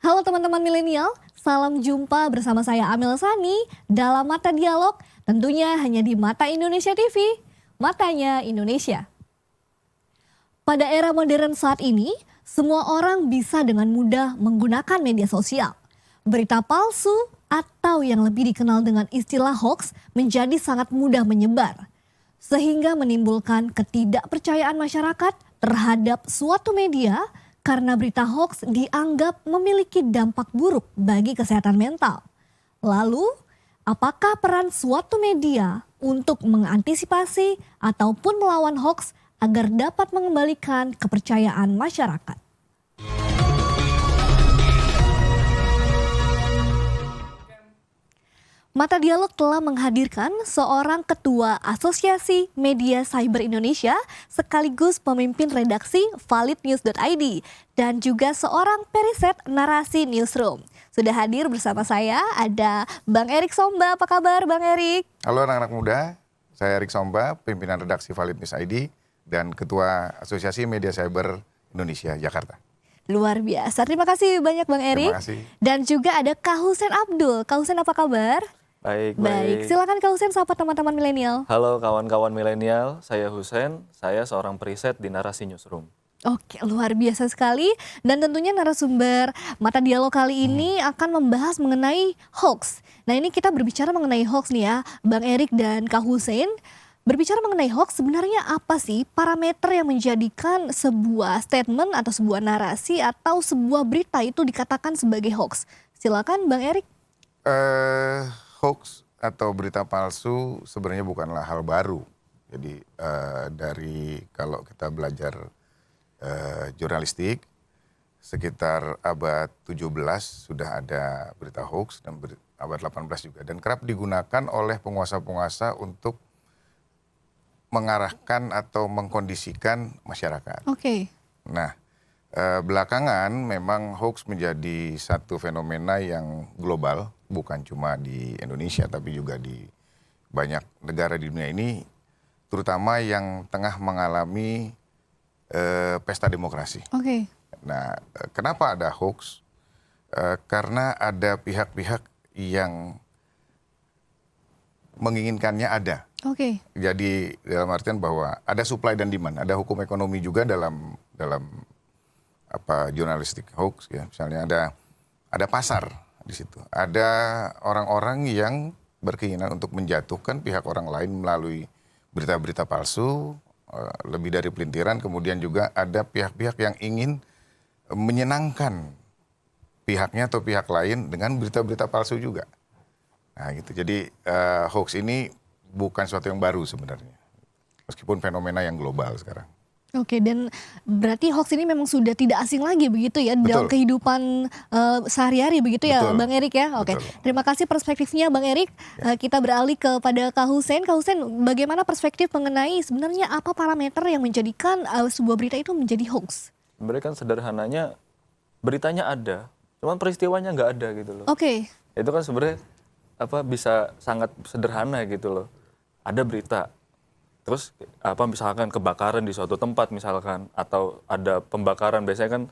Halo teman-teman milenial, salam jumpa bersama saya Amel Sani dalam Mata Dialog, tentunya hanya di Mata Indonesia TV, matanya Indonesia. Pada era modern saat ini, semua orang bisa dengan mudah menggunakan media sosial. Berita palsu atau yang lebih dikenal dengan istilah hoax menjadi sangat mudah menyebar, sehingga menimbulkan ketidakpercayaan masyarakat terhadap suatu media karena berita hoax dianggap memiliki dampak buruk bagi kesehatan mental. Lalu, apakah peran suatu media untuk mengantisipasi ataupun melawan hoax agar dapat mengembalikan kepercayaan masyarakat? Mata Dialog telah menghadirkan seorang ketua Asosiasi Media Cyber Indonesia sekaligus pemimpin redaksi validnews.id dan juga seorang periset narasi newsroom. Sudah hadir bersama saya ada Bang Erik Somba. Apa kabar Bang Erik? Halo anak-anak muda, saya Erik Somba, pimpinan redaksi validnews.id dan ketua Asosiasi Media Cyber Indonesia Jakarta. Luar biasa, terima kasih banyak Bang Erik. Terima kasih. Dan juga ada Kak Husen Abdul. Kak Husen apa kabar? Baik. Silakan Kak Husen sapa teman-teman milenial. Halo kawan-kawan milenial, saya Husen, saya seorang periset di Narasi Newsroom. Oke, luar biasa sekali. Dan tentunya narasumber Mata Dialog kali ini akan membahas mengenai hoax. Nah ini kita berbicara mengenai hoax nih ya, Bang Erik dan Kak Husen. Berbicara mengenai hoax, sebenarnya apa sih parameter yang menjadikan sebuah statement atau sebuah narasi atau sebuah berita itu dikatakan sebagai hoax? Silakan Bang Erik. Hoax atau berita palsu sebenarnya bukanlah hal baru. Jadi dari kalau kita belajar jurnalistik, sekitar abad 17 sudah ada berita hoax dan abad 18 juga. Dan kerap digunakan oleh penguasa-penguasa untuk mengarahkan atau mengkondisikan masyarakat. Oke. Nah, belakangan memang hoax menjadi satu fenomena yang global, bukan cuma di Indonesia tapi juga di banyak negara di dunia ini, terutama yang tengah mengalami pesta demokrasi. Oke. Nah, kenapa ada hoax? Karena ada pihak-pihak yang menginginkannya ada. Oke. Jadi dalam artian bahwa ada supply dan demand, ada hukum ekonomi juga dalam jurnalistik hoax ya. Misalnya ada pasar di situ. Ada orang-orang yang berkeinginan untuk menjatuhkan pihak orang lain melalui berita-berita palsu, lebih dari pelintiran. Kemudian juga ada pihak-pihak yang ingin menyenangkan pihaknya atau pihak lain dengan berita-berita palsu juga. Nah gitu. Jadi hoax ini bukan sesuatu yang baru sebenarnya. Meskipun fenomena yang global sekarang. Oke, dan berarti hoax ini memang sudah tidak asing lagi begitu ya dalam kehidupan sehari-hari begitu ya Bang Erik ya. Oke, terima kasih perspektifnya Bang Erik. Kita beralih kepada Kak Husen. Kak Husen, bagaimana perspektif mengenai sebenarnya apa parameter yang menjadikan sebuah berita itu menjadi hoax? Sebenarnya kan sederhananya beritanya ada, cuman peristiwanya nggak ada gitu loh. Oke. Itu kan sebenarnya bisa sangat sederhana gitu loh. Ada berita, terus misalkan kebakaran di suatu tempat misalkan, atau ada pembakaran. Biasanya kan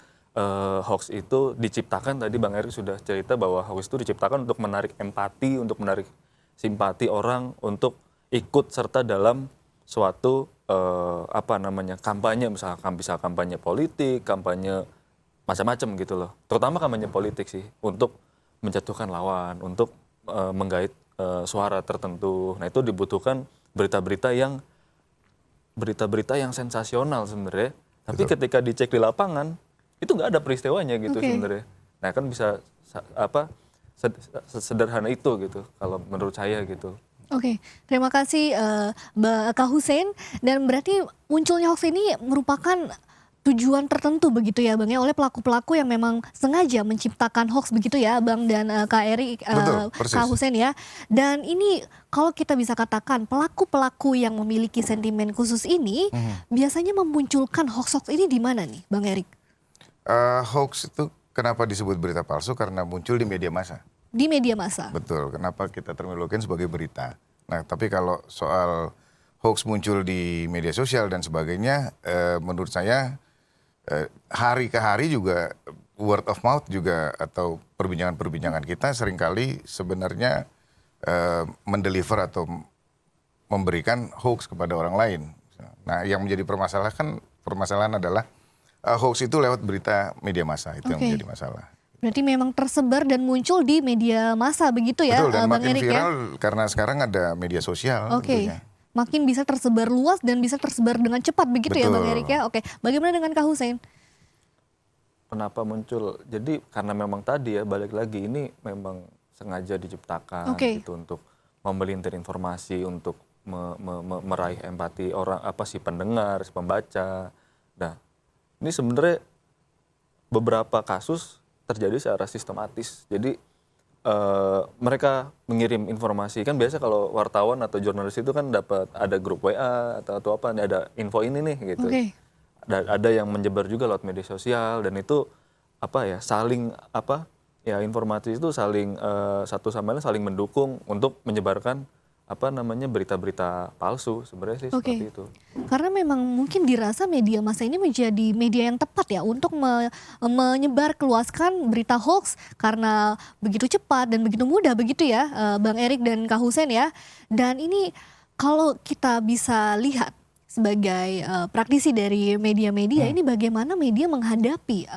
hoax itu diciptakan, tadi Bang Erik sudah cerita bahwa hoax itu diciptakan untuk menarik empati, untuk menarik simpati orang untuk ikut serta dalam suatu kampanye, misalkan bisa kampanye politik, kampanye macam-macam gitu loh. Terutama kampanye politik sih, untuk menjatuhkan lawan, untuk menggait suara tertentu. Nah itu dibutuhkan berita-berita yang sensasional sebenarnya. Tapi ketika dicek di lapangan itu nggak ada peristiwanya gitu sebenarnya. Nah kan bisa sederhana itu gitu kalau menurut saya gitu. Oke, terima kasih Kak Husen. Dan berarti munculnya hoax ini merupakan tujuan tertentu begitu ya Bang ya, oleh pelaku-pelaku yang memang sengaja menciptakan hoax begitu ya Bang dan Kak Erik, Kak Husen ya. Dan ini kalau kita bisa katakan pelaku-pelaku yang memiliki sentimen khusus ini biasanya memunculkan hoax-hoax ini di mana nih Bang Erik? Hoax itu kenapa disebut berita palsu? Karena muncul di media massa. Di media massa? Betul, kenapa kita terminologikan sebagai berita. Nah tapi kalau soal hoax muncul di media sosial dan sebagainya, menurut saya hari ke hari juga word of mouth juga atau perbincangan-perbincangan kita seringkali sebenarnya mendeliver atau memberikan hoax kepada orang lain. Nah, yang menjadi permasalahan adalah hoax itu lewat berita media massa itu yang menjadi masalah. Berarti memang tersebar dan muncul di media massa begitu ya, Betul, dan Bang makin Erik viral ya? karena sekarang ada media sosial. Tentunya. Makin bisa tersebar luas dan bisa tersebar dengan cepat begitu ya Bang Betul. Erik ya? Oke, bagaimana dengan Kak Hussein? Kenapa muncul? Jadi karena memang tadi ya balik lagi ini memang sengaja diciptakan gitu untuk memelintir informasi, untuk meraih empati orang si pendengar, si pembaca. Nah, ini sebenarnya beberapa kasus terjadi secara sistematis. Jadi mereka mengirim informasi, kan biasa kalau wartawan atau jurnalis itu kan dapat ada grup WA atau apa, ada info ini nih gitu. Ada yang menyebar juga lewat media sosial, dan itu saling informasi itu saling satu sama lain saling mendukung untuk menyebarkan berita-berita palsu sebenarnya sih seperti itu. Karena memang mungkin dirasa media massa ini menjadi media yang tepat ya untuk menyebar keluaskan berita hoax karena begitu cepat dan begitu mudah begitu ya Bang Erik dan Kak Hussein ya. Dan ini kalau kita bisa lihat sebagai praktisi dari media-media ini bagaimana media menghadapi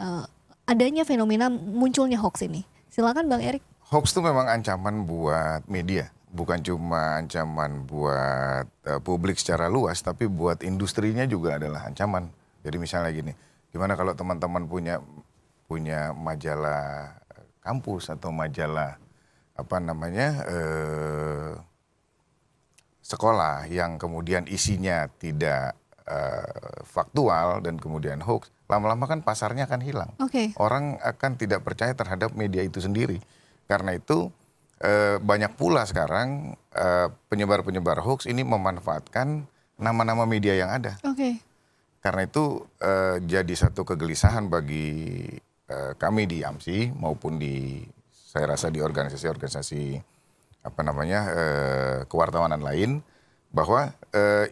adanya fenomena munculnya hoax ini. Silakan Bang Erik. Hoax itu memang ancaman buat media. Bukan cuma ancaman buat publik secara luas, tapi buat industrinya juga adalah ancaman. Jadi misalnya gini, gimana kalau teman-teman punya majalah kampus atau majalah sekolah yang kemudian isinya tidak faktual dan kemudian hoax, lama-lama kan pasarnya akan hilang. Orang akan tidak percaya terhadap media itu sendiri. Karena itu banyak pula sekarang penyebar-penyebar hoax ini memanfaatkan nama-nama media yang ada. Karena itu jadi satu kegelisahan bagi kami di AMSI maupun saya rasa di organisasi-organisasi kewartawanan lain, bahwa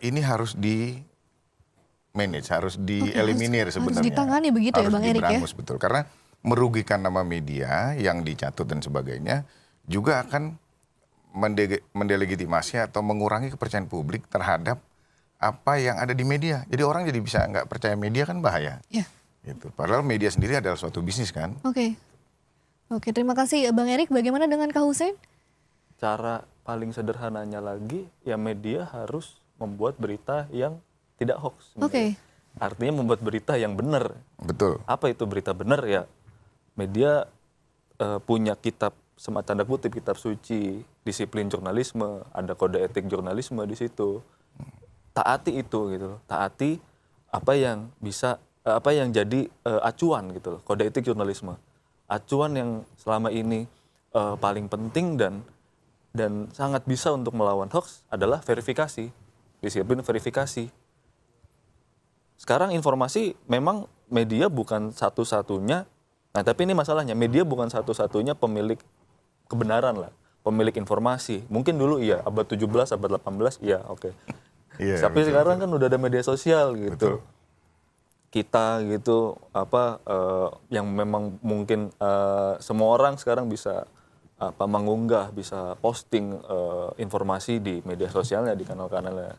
ini harus di-manage, harus dieliminir sebenarnya. Harus ditangani begitu ya Bang Erik ya? Betul, karena merugikan nama media yang dicatut dan sebagainya, juga akan mendelegitimasi atau mengurangi kepercayaan publik terhadap apa yang ada di media. Jadi orang jadi bisa nggak percaya media, kan bahaya. Gitu. Padahal media sendiri adalah suatu bisnis kan. Oke, terima kasih Bang Erik. Bagaimana dengan Kak Hussein? Cara paling sederhananya lagi, ya media harus membuat berita yang tidak hoax. Artinya membuat berita yang benar. Betul. Apa itu berita benar ya? Media punya kitab, semacam tanda kutip kitab suci disiplin jurnalisme, ada kode etik jurnalisme di situ. Taati itu gitu loh. Taati apa yang jadi acuan gitu loh, kode etik jurnalisme. Acuan yang selama ini paling penting dan sangat bisa untuk melawan hoax adalah verifikasi. Disiplin verifikasi. Sekarang informasi memang media bukan satu-satunya. Nah, tapi ini masalahnya, media bukan satu-satunya pemilik kebenaran lah, pemilik informasi. Mungkin dulu iya, abad 17, abad 18, iya oke. Tapi sekarang kan udah ada media sosial gitu. Kita gitu, yang memang mungkin semua orang sekarang bisa mengunggah, bisa posting informasi di media sosialnya, di kanal-kanalnya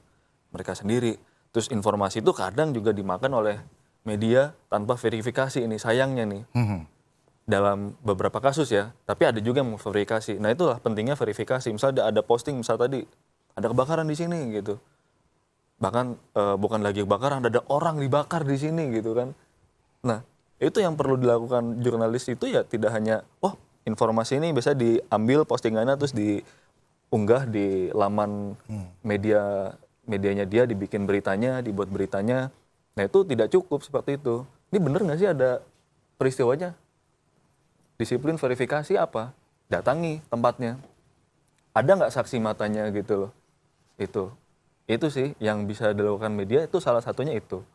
mereka sendiri. Terus informasi itu kadang juga dimakan oleh media tanpa verifikasi, ini sayangnya nih. Dalam beberapa kasus ya, tapi ada juga yang memverifikasi. Nah, itulah pentingnya verifikasi. Misalnya ada posting, misal tadi ada kebakaran di sini gitu. Bahkan bukan lagi kebakaran, ada orang dibakar di sini gitu kan. Nah, itu yang perlu dilakukan jurnalis itu ya, tidak hanya informasi ini biasa diambil postingannya terus diunggah di laman medianya dia, dibikin beritanya, dibuat beritanya. Nah, itu tidak cukup seperti itu. Ini bener nggak sih ada peristiwanya? Disiplin verifikasi apa? Datangi tempatnya. Ada nggak saksi matanya gitu loh? Itu sih yang bisa dilakukan media, itu salah satunya itu.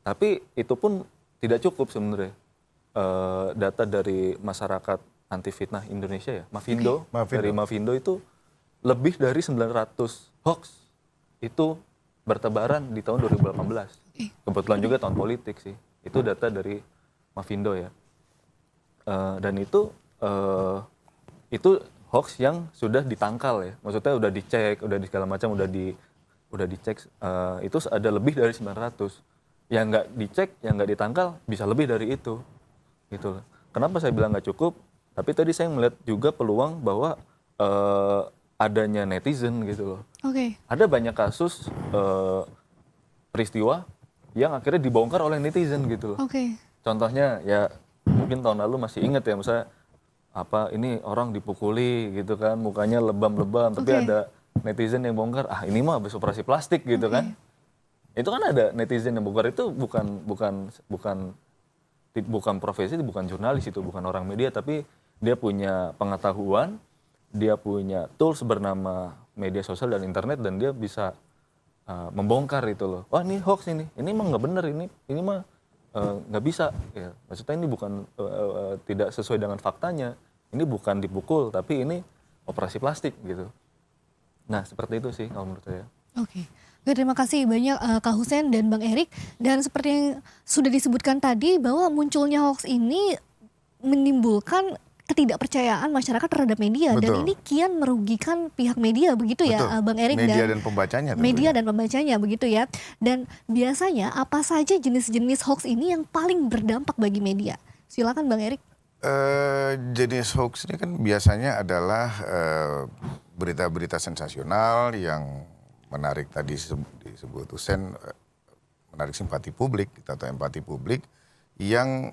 Tapi itu pun tidak cukup sebenarnya. Data dari masyarakat anti fitnah Indonesia ya, Mavindo. Dari Mavindo itu lebih dari 900 hoax itu bertebaran di tahun 2018. Kebetulan juga tahun politik sih. Itu data dari Mavindo ya. dan itu hoax yang sudah ditangkal ya, maksudnya udah dicek, udah di segala macam, udah dicek, itu ada lebih dari 900. Yang nggak dicek, yang nggak ditangkal bisa lebih dari itu, gitu loh. Kenapa saya bilang nggak cukup? Tapi tadi saya melihat juga peluang bahwa adanya netizen gitu loh. Oke. Ada banyak kasus peristiwa yang akhirnya dibongkar oleh netizen gitu loh. Oke. Contohnya ya mungkin tahun lalu masih inget ya, misalnya apa ini orang dipukuli gitu kan, mukanya lebam-lebam, tapi Oke. ada netizen yang bongkar, ah ini mah habis operasi plastik gitu kan. Itu kan ada netizen yang bongkar, itu bukan profesi, bukan jurnalis, itu bukan orang media, tapi dia punya pengetahuan, dia punya tools bernama media sosial dan internet, dan dia bisa membongkar itu loh. Wah ini hoax ini mah nggak bener, ini mah nggak bisa. Ya, maksudnya ini bukan tidak sesuai dengan faktanya. Ini bukan dipukul, tapi ini operasi plastik gitu. Nah seperti itu sih kalau menurut saya. Oke. Oke, terima kasih banyak Kak Hussein dan Bang Erik. Dan seperti yang sudah disebutkan tadi bahwa munculnya hoax ini menimbulkan ketidakpercayaan masyarakat terhadap media. Dan Betul. ini kian merugikan pihak media, begitu ya Betul. Bang Erik Media dan pembacanya tentunya. media dan pembacanya, begitu ya. Dan biasanya apa saja jenis-jenis hoax ini yang paling berdampak bagi media? Silakan Bang Erik. Jenis hoax ini kan biasanya adalah berita-berita sensasional yang menarik, tadi disebut Hussein, menarik simpati publik atau empati publik, yang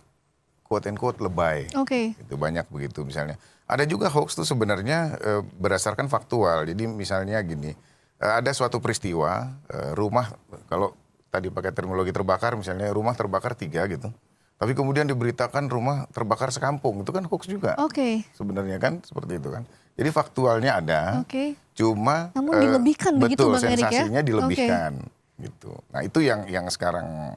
quote and quote lebay. Oke. Itu banyak begitu misalnya. Ada juga hoax itu sebenarnya berdasarkan faktual. Jadi misalnya gini, ada suatu peristiwa rumah, kalau tadi pakai terminologi terbakar, misalnya rumah terbakar 3 gitu. Tapi kemudian diberitakan rumah terbakar sekampung, itu kan hoax juga. Oke. Sebenarnya kan seperti itu kan. Jadi faktualnya ada, Oke. cuma Namun dilebihkan begitu, betul, Bang Erik, ya? sensasinya Oke. dilebihkan gitu. Nah itu yang sekarang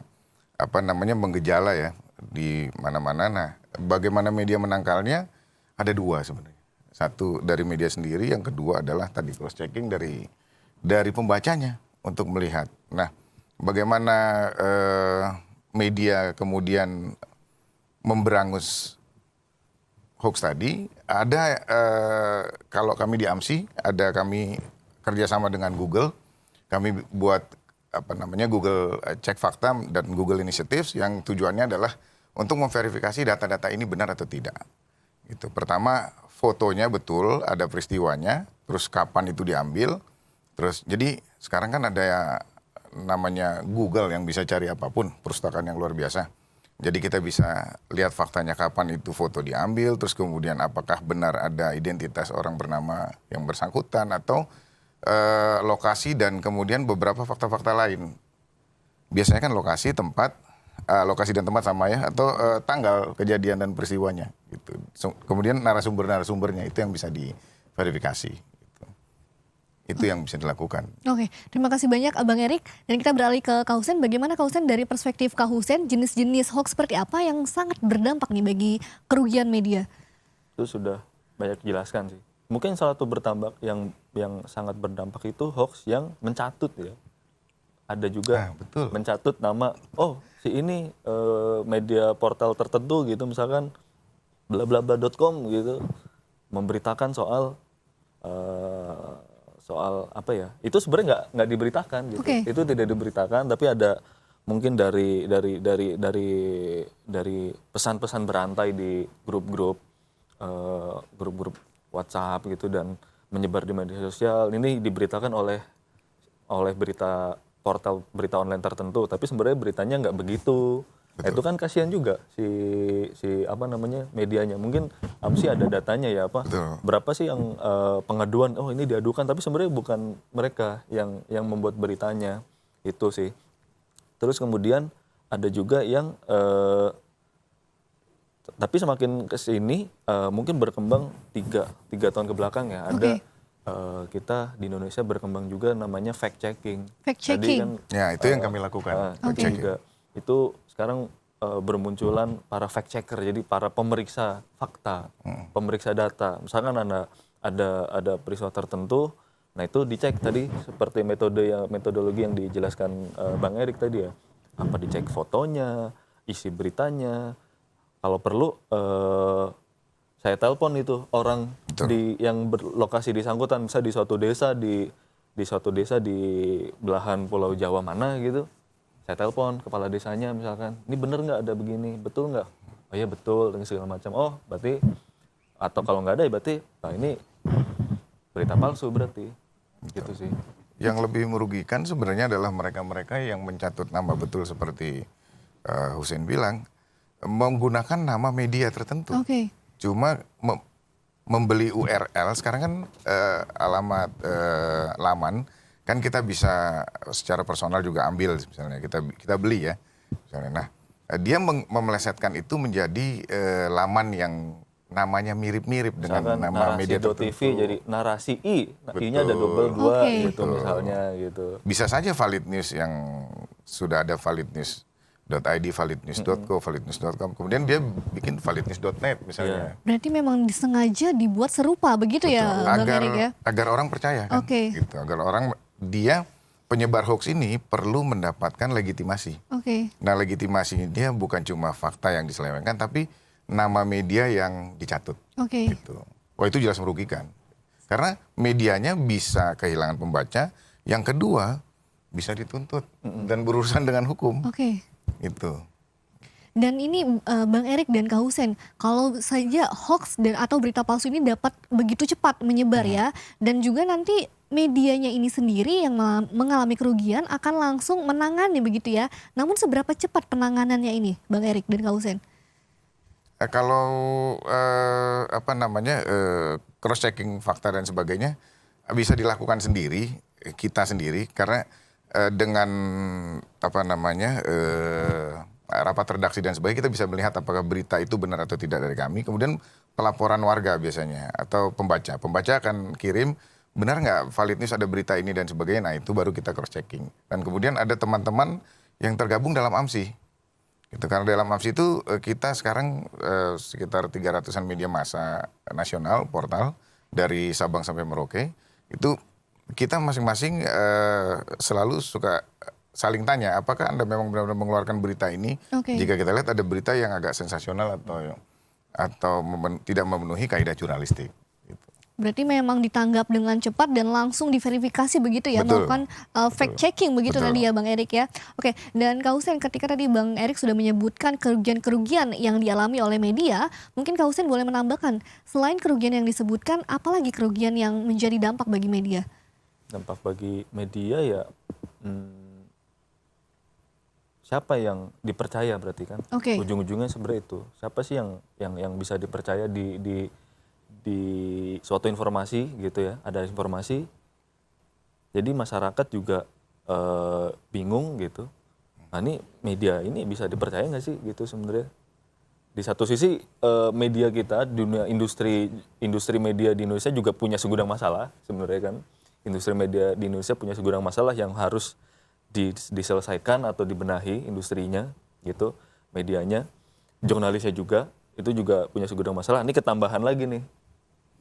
menggejala ya di mana-mana. Nah bagaimana media menangkalnya, ada 2 sebenarnya. Satu dari media sendiri, yang kedua adalah tadi cross checking dari pembacanya untuk melihat. Nah bagaimana media kemudian memberangus hoax tadi, ada kalau kami di AMSI, ada kami kerjasama dengan Google, kami buat Google Cek Fakta dan Google Initiatives, yang tujuannya adalah untuk memverifikasi data-data ini benar atau tidak. Gitu. Pertama, fotonya betul, ada peristiwanya, terus kapan itu diambil, terus jadi sekarang kan ada namanya Google yang bisa cari apapun, perpustakaan yang luar biasa. Jadi kita bisa lihat faktanya kapan itu foto diambil, terus kemudian apakah benar ada identitas orang bernama yang bersangkutan, atau lokasi dan kemudian beberapa fakta-fakta lain. Biasanya kan lokasi dan tempat sama ya, atau tanggal kejadian dan peristiwanya. Gitu. Kemudian narasumbernya itu yang bisa diverifikasi. Itu yang bisa dilakukan. Oke, terima kasih banyak Bang Erik. Dan kita beralih ke Kak Hussein. Bagaimana Kak Hussein, dari perspektif Kak Hussein, jenis-jenis hoax seperti apa yang sangat berdampak nih bagi kerugian media? Itu sudah banyak dijelaskan sih. Mungkin salah satu bertambah yang sangat berdampak itu hoax yang mencatut ya. Ada juga betul. mencatut nama, oh si ini media portal tertentu gitu, misalkan blablabla.com gitu, memberitakan soal apa ya, itu sebenarnya nggak diberitakan gitu. Oke. Itu tidak diberitakan, tapi ada mungkin dari pesan-pesan berantai di grup-grup WhatsApp gitu, dan menyebar di media sosial. Ini diberitakan oleh portal berita online tertentu, tapi sebenarnya beritanya nggak begitu. Nah, itu kan kasihan juga si medianya. Mungkin AMSI ada datanya ya, Betul. berapa sih yang pengaduan, oh ini diadukan, tapi sebenarnya bukan mereka yang membuat beritanya, itu sih. Terus kemudian ada juga yang tapi semakin kesini mungkin berkembang 3 tahun ke belakang ya, ada kita di Indonesia berkembang juga namanya fact checking. Fact checking. Kan, Ya itu yang kami lakukan. fact checking juga. Itu sekarang bermunculan para fact checker, jadi para pemeriksa fakta, pemeriksa data. Misalkan ada peristiwa tertentu, nah itu dicek tadi seperti metodologi yang dijelaskan Bang Erik tadi ya. Apa dicek fotonya, isi beritanya, kalau perlu saya telepon itu orang yang berlokasi di Sangkutan, misalnya di suatu desa di belahan Pulau Jawa mana gitu. Saya telepon kepala desanya misalkan, ini bener nggak ada begini, betul nggak? Oh iya betul, dan segala macam. Oh berarti, atau kalau nggak ada ya berarti, nah ini berita palsu berarti, gitu sih. Yang lebih merugikan sebenarnya adalah mereka-mereka yang mencatut nama betul seperti Hussein bilang, menggunakan nama media tertentu. Oke. Cuma membeli URL, sekarang kan alamat laman, kan kita bisa secara personal juga ambil, misalnya kita beli ya. Misalnya. Nah, dia memelesetkan itu menjadi laman yang namanya mirip-mirip dengan Misalkan nama media narasi.tv tertentu. jadi narasi I-nya ada double 2 Oke. gitu misalnya gitu. Bisa saja valid news yang sudah ada valid news.id, validnews.co, validnews.com. Kemudian dia bikin validnews.net misalnya. Berarti memang disengaja dibuat serupa begitu ya, Bang Erik ya? Agar orang percaya kan. Oke. Gitu. Agar orang, dia penyebar hoax ini perlu mendapatkan legitimasi. Oke. Nah, legitimasi dia bukan cuma fakta yang diselewengkan, tapi nama media yang dicatut. Oke. Gitu. Wah, itu jelas merugikan. Karena medianya bisa kehilangan pembaca, yang kedua bisa dituntut dan berurusan dengan hukum. Oke. Itu. Dan ini Bang Erik dan Kak Hussein, kalau saja hoax dan atau berita palsu ini dapat begitu cepat menyebar ya, dan juga nanti medianya ini sendiri yang mengalami kerugian akan langsung menangani begitu ya. Namun seberapa cepat penanganannya ini, Bang Erik dan Kak Hussein? Kalau cross checking fakta dan sebagainya bisa dilakukan sendiri, kita sendiri, karena dengan rapat redaksi dan sebagainya kita bisa melihat apakah berita itu benar atau tidak dari kami. Kemudian pelaporan warga biasanya atau pembaca akan kirim, benar nggak valid news ada berita ini dan sebagainya. Nah itu baru kita cross checking. Dan kemudian ada teman-teman yang tergabung dalam AMSI. Gitu, karena dalam AMSI itu kita sekarang sekitar 300-an media massa nasional, portal dari Sabang sampai Merauke. Itu kita masing-masing selalu suka saling tanya, apakah Anda memang benar-benar mengeluarkan berita ini? Oke. Jika kita lihat ada berita yang agak sensasional atau tidak memenuhi kaidah jurnalistik. Gitu. Berarti memang ditanggap dengan cepat dan langsung diverifikasi begitu ya, Betul. melakukan fact checking begitu Betul. tadi ya Bang Erik ya. Oke, dan Kak Hussein, ketika tadi Bang Erik sudah menyebutkan kerugian-kerugian yang dialami oleh media, mungkin Kak Hussein boleh menambahkan, selain kerugian yang disebutkan, apalagi kerugian yang menjadi dampak bagi media? Dampak bagi media ya, siapa yang dipercaya berarti kan? Oke. Ujung-ujungnya sebenarnya itu. Siapa sih yang bisa dipercaya di suatu informasi gitu ya, ada informasi. Jadi masyarakat juga bingung gitu. Nah ini media ini bisa dipercaya nggak sih gitu sebenarnya? Di satu sisi media kita, dunia industri media di Indonesia juga punya segudang masalah sebenarnya kan. Industri media di Indonesia punya segudang masalah yang harus diselesaikan atau dibenahi industrinya gitu, medianya, jurnalisnya juga itu juga punya segudang masalah. Ini ketambahan lagi nih.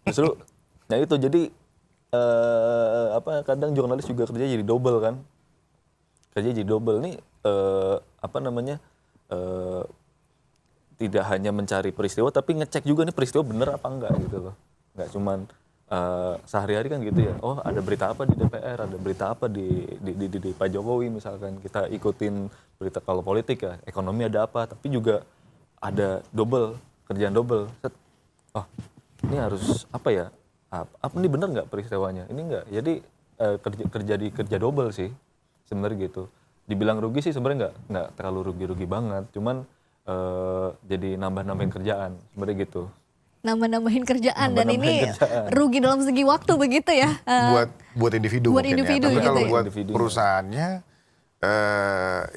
Justru, nah itu jadi kadang jurnalis juga kerja jadi double kan, kerja jadi double nih tidak hanya mencari peristiwa tapi ngecek juga nih peristiwa bener apa enggak gitu loh, nggak cuman sehari-hari kan gitu ya, oh ada berita apa di DPR, ada berita apa di Pak Jokowi misalkan, kita ikutin berita kalau politik ya, ekonomi ada apa, tapi juga ada kerjaan double. Oh ini harus apa ya? Apa ini benar nggak peristiwanya? Ini nggak. Jadi kerja double sih sebenarnya gitu. Dibilang rugi sih sebenarnya nggak terlalu rugi bubanget. Cuman jadi nambah-nambahin kerjaan sebenarnya gitu. Nambah-nambahin kerjaan dan Nambah-nambahin ini kerjaan. rugi dalam segi waktu begitu ya. Buat individu buat mungkin individu ya. Tapi gitu kalau ya. buat Individunya. perusahaannya,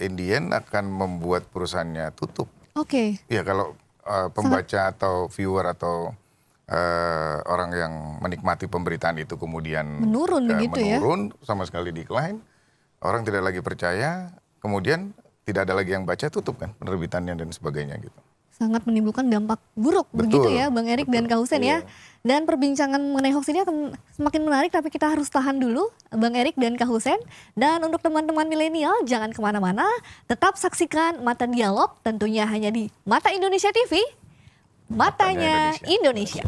Indian akan membuat perusahaannya tutup. Oke. Ya kalau pembaca atau viewer atau orang yang menikmati pemberitaan itu kemudian Menurun begitu ya? menurun, sama sekali decline, orang tidak lagi percaya, kemudian tidak ada lagi yang baca, tutup kan penerbitannya dan sebagainya gitu. Sangat menimbulkan dampak buruk Betul, begitu ya Bang Erik dan Kak Hussein ya. Dan perbincangan mengenai hoax ini akan semakin menarik, tapi kita harus tahan dulu Bang Erik dan Kak Hussein. Dan untuk teman-teman milenial jangan kemana-mana, tetap saksikan Mata Dialog tentunya hanya di Mata Indonesia TV. Matanya Indonesia.